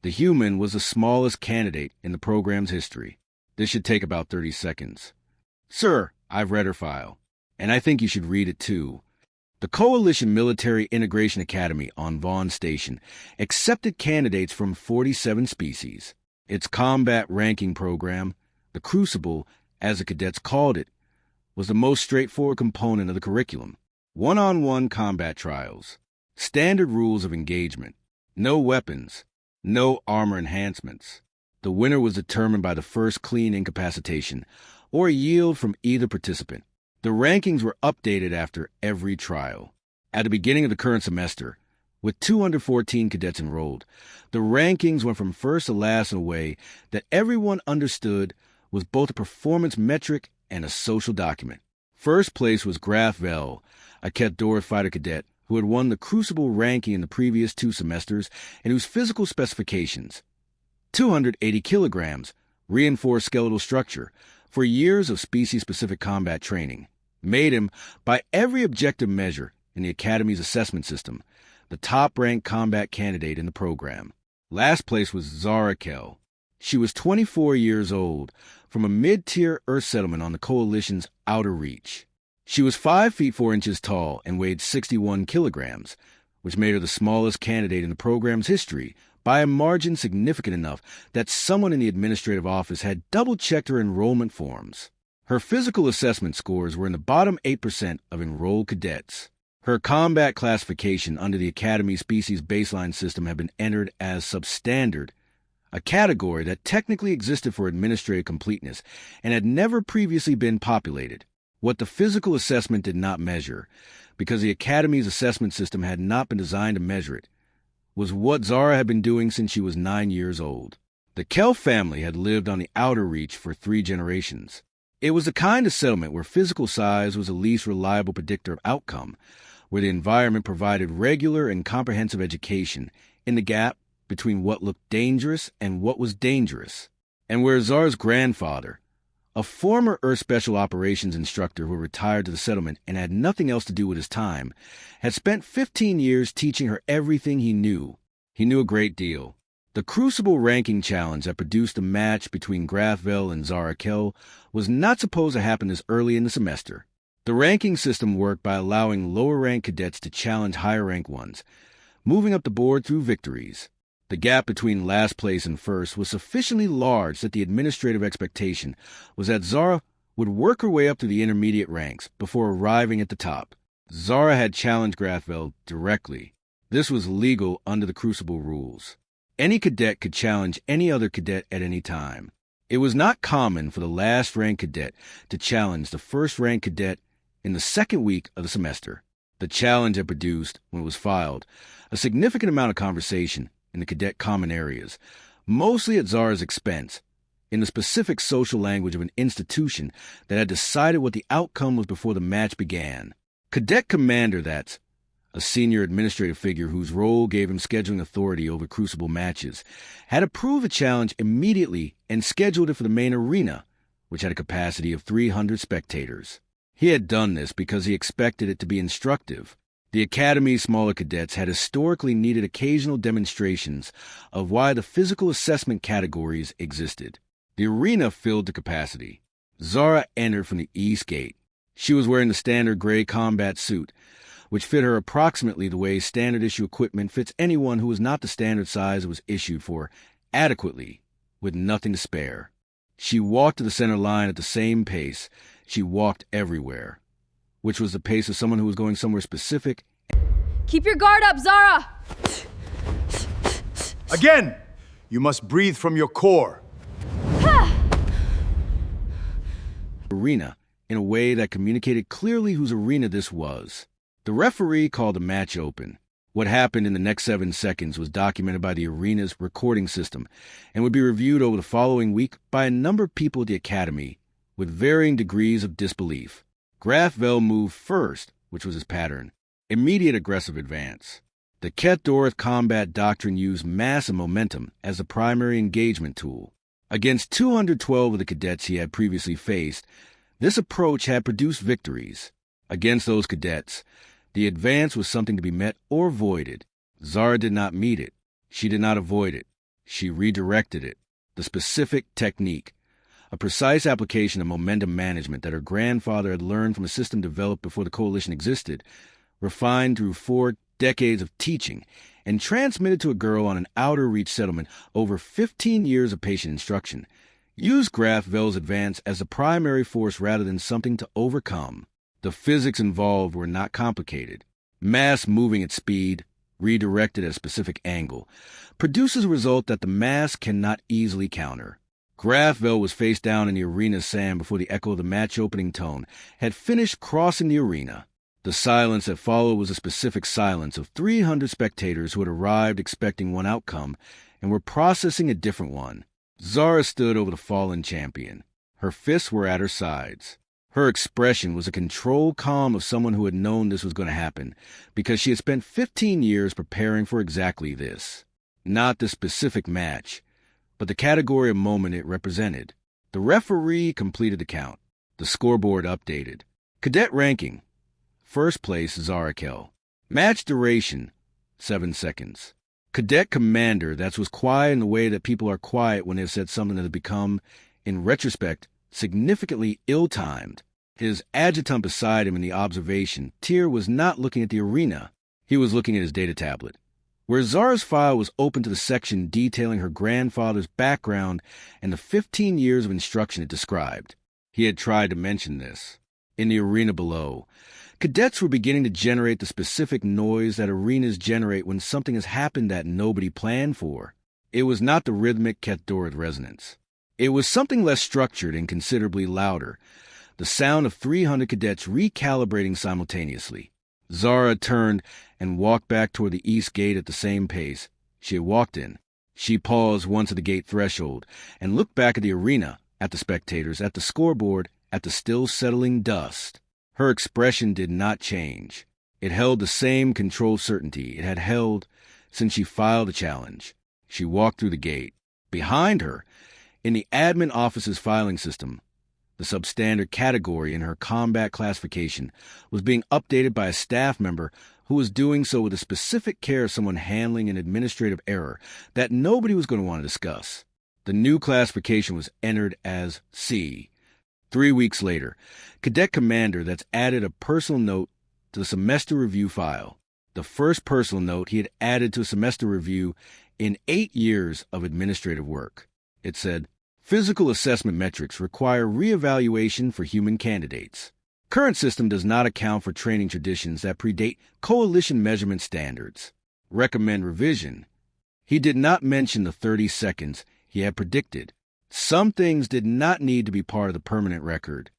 The human was the smallest candidate in the program's history. This should take about 30 seconds. Sir, I've read her file, and I think you should read it too. The Coalition Military Integration Academy on Vaughn Station accepted candidates from 47 species. Its combat ranking program, the Crucible, as the cadets called it, was the most straightforward component of the curriculum. One-on-one combat trials, standard rules of engagement, no weapons, no armor enhancements. The winner was determined by the first clean incapacitation or yield from either participant. The rankings were updated after every trial. At the beginning of the current semester, with 214 cadets enrolled, the rankings went from first to last in a way that everyone understood was both a performance metric and a social document. First place was Grath Vel, a Ket fighter cadet who had won the Crucible ranking in the previous 2 semesters and whose physical specifications, 280 kilograms, reinforced skeletal structure, for years of species-specific combat training, made him, by every objective measure in the Academy's assessment system, the top-ranked combat candidate in the program. Last place was Zara Kel. She was 24 years old, from a mid-tier Earth settlement on the Coalition's outer reach. She was 5 feet 4 inches tall and weighed 61 kilograms, which made her the smallest candidate in the program's history by a margin significant enough that someone in the administrative office had double-checked her enrollment forms. Her physical assessment scores were in the bottom 8% of enrolled cadets. Her combat classification under the Academy Species Baseline System had been entered as substandard, a category that technically existed for administrative completeness and had never previously been populated. What the physical assessment did not measure, because the Academy's assessment system had not been designed to measure it, was what Zara had been doing since she was 9 years old. The Kel family had lived on the outer reach for 3 generations. It was the kind of settlement where physical size was the least reliable predictor of outcome, where the environment provided regular and comprehensive education in the gap between what looked dangerous and what was dangerous, and where Zara's grandfather, a former Earth Special Operations instructor who retired to the settlement and had nothing else to do with his time, had spent 15 years teaching her everything he knew. He knew a great deal. The Crucible ranking challenge that produced the match between Grath Vel and Zara Kel was not supposed to happen this early in the semester. The ranking system worked by allowing lower-ranked cadets to challenge higher-ranked ones, moving up the board through victories. The gap between last place and first was sufficiently large that the administrative expectation was that Zara would work her way up to the intermediate ranks before arriving at the top. Zara had challenged Grath Vel directly. This was legal under the Crucible rules. Any cadet could challenge any other cadet at any time. It was not common for the last-ranked cadet to challenge the first-ranked cadet in the second week of the semester. The challenge had produced, when it was filed, a significant amount of conversation in the cadet common areas, mostly at Zara's expense, in the specific social language of an institution that had decided what the outcome was before the match began. Cadet Commander, that's a senior administrative figure whose role gave him scheduling authority over Crucible matches, had approved the challenge immediately and scheduled it for the main arena, which had a capacity of 300 spectators. He had done this because he expected it to be instructive. The Academy's smaller cadets had historically needed occasional demonstrations of why the physical assessment categories existed. The arena filled to capacity. Zara entered from the east gate. She was wearing the standard gray combat suit, which fit her approximately the way standard issue equipment fits anyone who was not the standard size it was issued for, adequately, with nothing to spare. She walked to the center line at the same pace she walked everywhere, which was the pace of someone who was going somewhere specific. Keep your guard up, Zara! Again! You must breathe from your core. Arena, in a way that communicated clearly whose arena this was. The referee called the match open. What happened in the next 7 seconds was documented by the arena's recording system and would be reviewed over the following week by a number of people at the Academy with varying degrees of disbelief. Grath Vel moved first, which was his pattern, immediate aggressive advance. The Ket combat doctrine used mass and momentum as the primary engagement tool. Against 212 of the cadets he had previously faced, this approach had produced victories. Against those cadets, the advance was something to be met or avoided. Zara did not meet it. She did not avoid it. She redirected it. The specific technique, a precise application of momentum management that her grandfather had learned from a system developed before the coalition existed, refined through 4 decades of teaching, and transmitted to a girl on an outer reach settlement over 15 years of patient instruction, used Grath Vel's advance as a primary force rather than something to overcome. The physics involved were not complicated. Mass moving at speed, redirected at a specific angle, produces a result that the mass cannot easily counter. Grath Vel was face down in the arena's sand before the echo of the match opening tone had finished crossing the arena. The silence that followed was a specific silence of 300 spectators who had arrived expecting one outcome and were processing a different one. Zara stood over the fallen champion. Her fists were at her sides. Her expression was a controlled calm of someone who had known this was going to happen, because she had spent 15 years preparing for exactly this. Not the specific match, but the category of moment it represented. The referee completed the count. The scoreboard updated. Cadet ranking. First place, Zara Kel. Match duration, 7 seconds. Cadet commander, that was quiet in the way that people are quiet when they've said something that has become, in retrospect, significantly ill-timed. His adjutant beside him in the observation tier was not looking at the arena. He was looking at his data tablet, where Zara's file was open to the section detailing her grandfather's background and the 15 years of instruction it described. He had tried to mention this. In the arena below, cadets were beginning to generate the specific noise that arenas generate when something has happened that nobody planned for. It was not the rhythmic cathodic resonance. It was something less structured and considerably louder, the sound of 300 cadets recalibrating simultaneously. Zara turned and walked back toward the east gate at the same pace she had walked in. She paused once at the gate threshold and looked back at the arena, at the spectators, at the scoreboard, at the still settling dust. Her expression did not change. It held the same controlled certainty it had held since she filed the challenge. She walked through the gate. Behind her, in the admin office's filing system, the substandard category in her combat classification was being updated by a staff member who was doing so with the specific care of someone handling an administrative error that nobody was going to want to discuss. The new classification was entered as C. 3 weeks later, Cadet Commander that's added a personal note to the semester review file. The first personal note he had added to a semester review in 8 years of administrative work. It said, "Physical assessment metrics require reevaluation for human candidates. Current system does not account for training traditions that predate coalition measurement standards. Recommend revision." He did not mention the 30 seconds he had predicted. Some things did not need to be part of the permanent record.